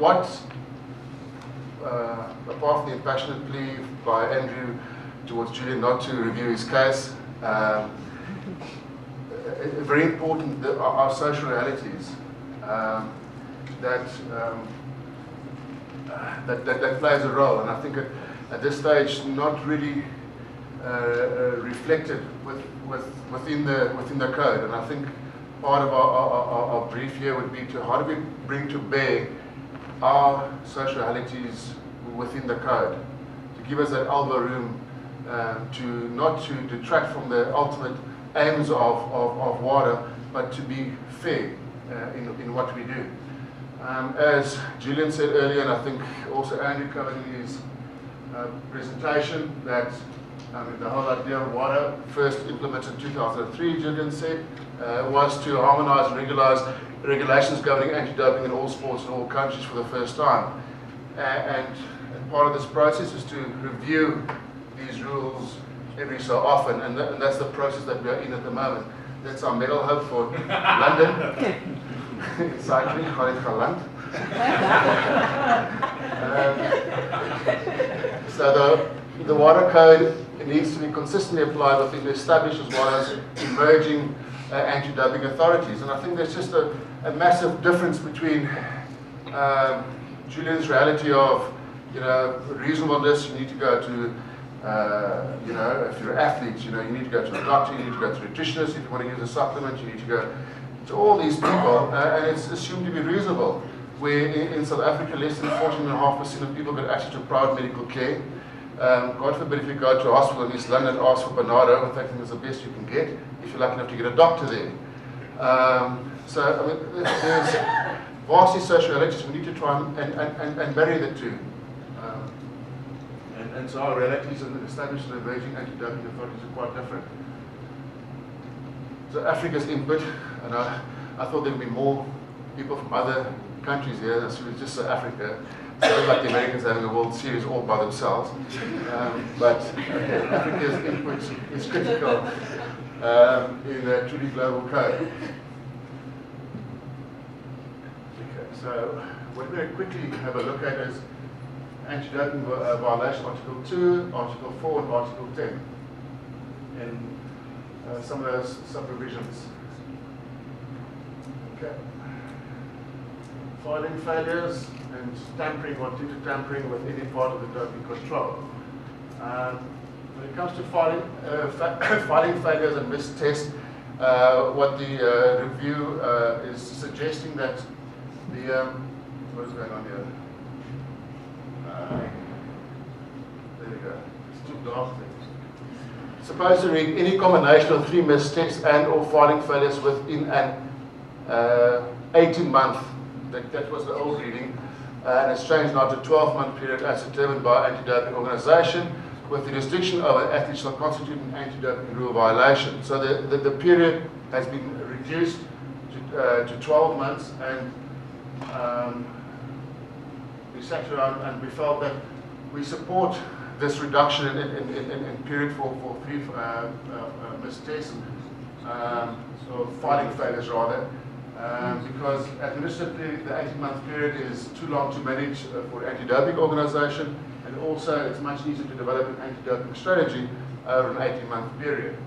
what, apart from the impassioned plea by Andrew towards Julian not to review his case, very important that our social realities that plays a role, and I think at this stage not really reflected within the code. And I think part of our brief here would be to how do we bring to bear our social realities within the code, to give us that elbow room not to detract from the ultimate aims of water, but to be fair in what we do. As Julian said earlier, and I think also Andrew covered in his presentation, that the whole idea of water, first implemented in 2003, Julian said, was to harmonize and regularize regulations governing anti-doping in all sports in all countries for the first time. And part of this process is to review these rules every so often, and that's the process that we are in at the moment. That's our medal hope for London. Cycling, Holland. So the water code needs to be consistently applied within the established as well as emerging anti-doping authorities. And I think there's just a massive difference between Julian's reality of, reasonableness. You need to go to, if you're an athlete, you need to go to a doctor, you need to go to a nutritionist. If you want to use a supplement, you need to go to all these people, and it's assumed to be reasonable. Where in South Africa, less than 14.5% of people get access to private medical care. God forbid if you go to a hospital in East London and ask for Bernardo, in fact, it's the best you can get if you're lucky enough to get a doctor there. So, I mean, there's vastly social realities. We need to try and marry the two. And so our realities and established and emerging anti-doping authorities are quite different. So Africa's input, and I thought there would be more people from other countries here, so it's just Africa. So like the Americans having a World Series all by themselves. But Africa's input is critical in a truly global code. Okay, so what we're going to quickly have a look at is anti-doping violation, Article 2, Article 4, and Article 10. And some of those sub-provisions. Okay. Filing failures and tampering or attempted tampering with any part of the doping control. When it comes to filing failures and missed tests, what the review is suggesting that the what is going on here? There we go. It's too dark. Supposed to read any combination of 3 missed tests and or filing failures within an 18-month. That was the old reading, and it's changed now to 12-month period as determined by anti-doping organisation, with the restriction of an athlete shall constitute an anti-doping rule violation. So the period has been reduced to 12 months, and we sat around and we felt that we support this reduction in period for 3 missed tests, or filing failures rather. Because administratively the 18-month period is too long to manage for anti-doping organisation, and also it's much easier to develop an anti-doping strategy over an 18-month period.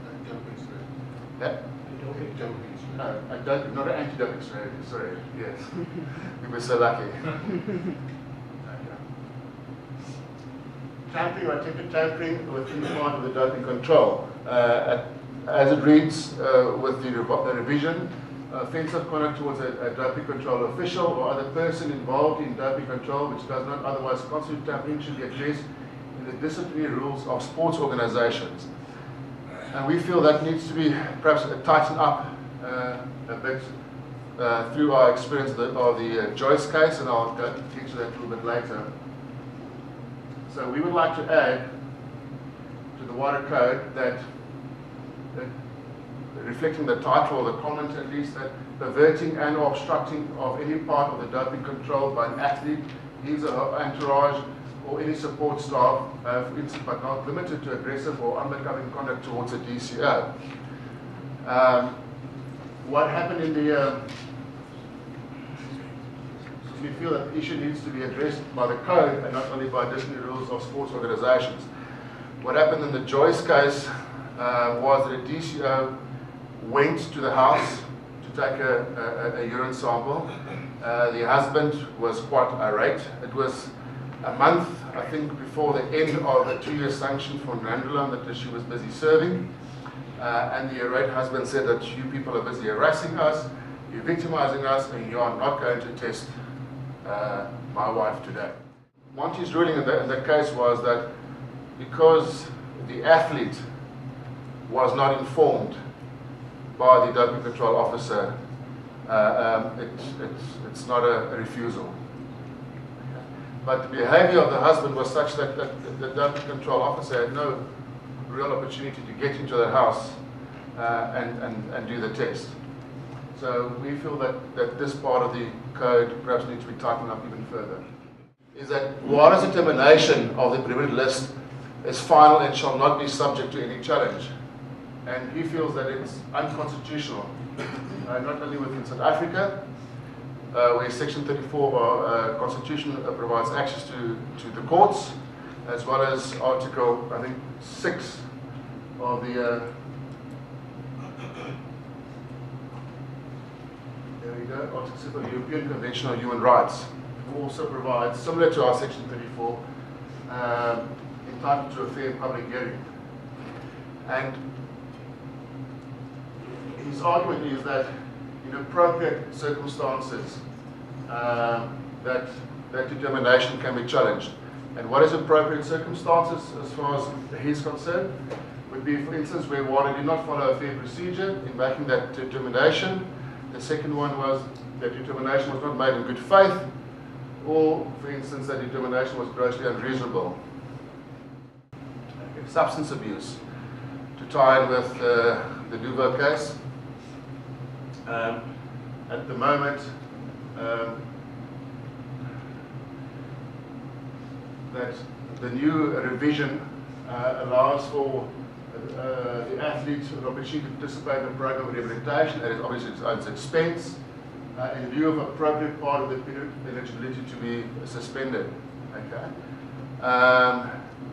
Yeah? No, not an anti-doping strategy, sorry, yes. We were so lucky. Tampering or attempted tampering within part of the doping control. As it reads with the revision, offensive conduct towards a doping control official or other person involved in doping control which does not otherwise constitute tampering should be addressed in the disciplinary rules of sports organizations. And we feel that needs to be perhaps tightened up a bit through our experience of the Joyce case, and I'll get to that a little bit later. So we would like to add to the water code that reflecting the title or the comment at least, that perverting and or obstructing of any part of the doping control by an athlete, his or her entourage, or any support staff, for instance, but not limited to aggressive or unbecoming conduct towards a DCO. What happened in the we feel that the issue needs to be addressed by the code and not only by Disney rules of sports organizations. What happened in the Joyce case was that a DCO went to the house to take a urine sample. The husband was quite irate. It was a month, I think, before the end of the 2-year sanction for Nandula that she was busy serving. And the irate husband said that you people are busy harassing us, you're victimizing us, and you are not going to test my wife today. Monty's ruling in the case was that because the athlete was not informed by the doping control officer, it's not a refusal. But the behavior of the husband was such that the doping control officer had no real opportunity to get into the house and do the test. So we feel that this part of the code perhaps needs to be tightened up even further. Is that Wara's determination of the prohibited list is final and shall not be subject to any challenge. And he feels that it's unconstitutional, not only within South Africa, where Section 34 of our Constitution provides access to the courts, as well as Article, I think, 6 of the there we go, Article 6 of the European Convention on Human Rights, also provides, similar to our Section 34, entitled to a fair public hearing. And his argument is that in appropriate circumstances, that determination can be challenged. And what is appropriate circumstances, as far as he's concerned, would be, for instance, where Wara did not follow a fair procedure in making that determination. The second one was that determination was not made in good faith, or, for instance, that determination was grossly unreasonable. Substance abuse, to tie in with the Duvo case. At the moment, that the new revision allows for the athlete an opportunity to participate in the program of rehabilitation at obviously its own expense, in view of appropriate part of the period eligibility to be suspended. Okay.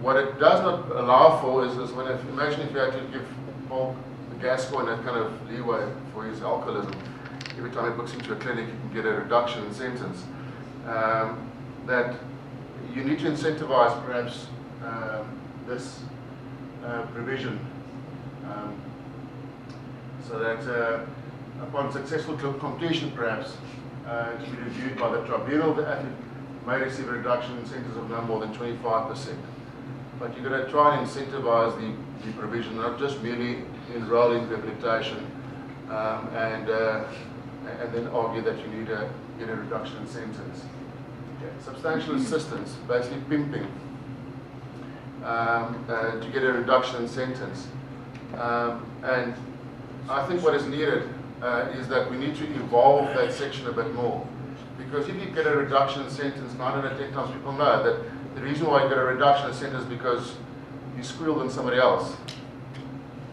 What it does not allow for is when, imagine if you had to give Paul Gascoigne that kind of leeway for his alcoholism. Every time he books into a clinic, you can get a reduction in sentence. That you need to incentivize perhaps this provision so that upon successful completion perhaps to be reviewed by the tribunal, the athlete may receive a reduction in sentence of no more than 25%. But you're going to try and incentivize the provision, not just merely enroll in rehabilitation and then argue that you need to get a reduction in sentence. Okay. Substantial assistance, basically pimping, to get a reduction in sentence. And I think what is needed is that we need to evolve that section a bit more. Because if you get a reduction in sentence, 9 out of 10 times people know that the reason why you get a reduction in sentence is because you squealed on somebody else.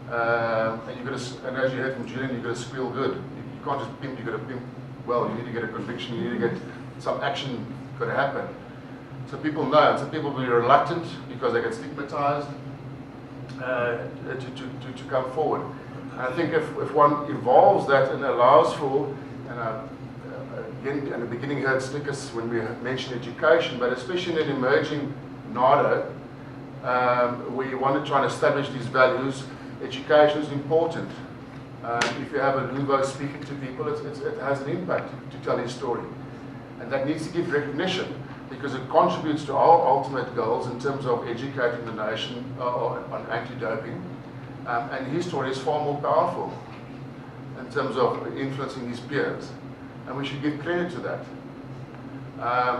And as you heard from Julian, you've got to squeal good. You can't just pimp, you've got to pimp well. You need to get a conviction, you need to get some action got to happen. So people know, and some people will be reluctant because they get stigmatized to come forward. And I think if one evolves that and allows for, and again, in the beginning you heard Snickers when we mentioned education, but especially in an emerging NADA, we want to try and establish these values. Education is important. If you have a Luvo speaking to people, it has an impact to tell his story. And that needs to give recognition because it contributes to our ultimate goals in terms of educating the nation on anti-doping. And his story is far more powerful in terms of influencing his peers. And we should give credit to that.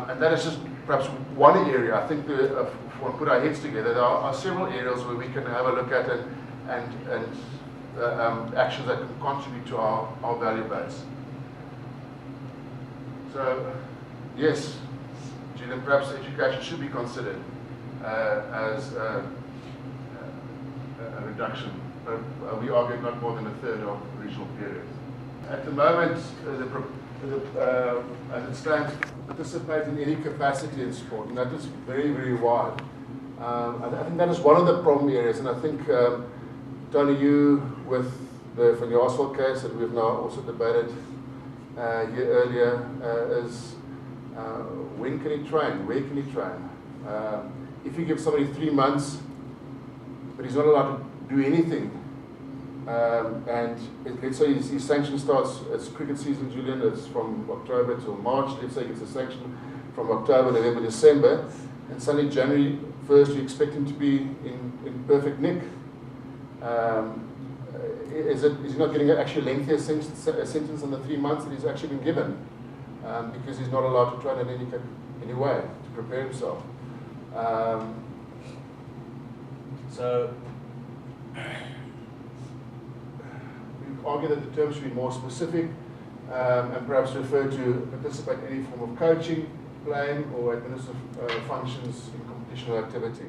And that is just perhaps one area. I think if we put our heads together, there are several areas where we can have a look at and actions that can contribute to our value base. So, yes, Julian, perhaps education should be considered as a reduction. But we argue not more than a third of the original period. At the moment, as it stands, participate in any capacity in sport, and that is very, very wide. I think that is one of the problem areas, and I think, Tony, you with the Van Jaarsveld case that we've now also debated here earlier, is when can he train? Where can he train? If you give somebody 3 months, but he's not allowed to do anything, and let's say his sanction starts, it's cricket season, Julian, it's from October till March, let's say he gets a sanction from October, November, December, and suddenly January 1st you expect him to be in perfect nick. Is he not getting actually a lengthier sentence than the 3 months that he's actually been given? Because he's not allowed to train in any way to prepare himself. So we argue that the term should be more specific and perhaps refer to participate in any form of coaching, playing, or administrative functions in competitional activity.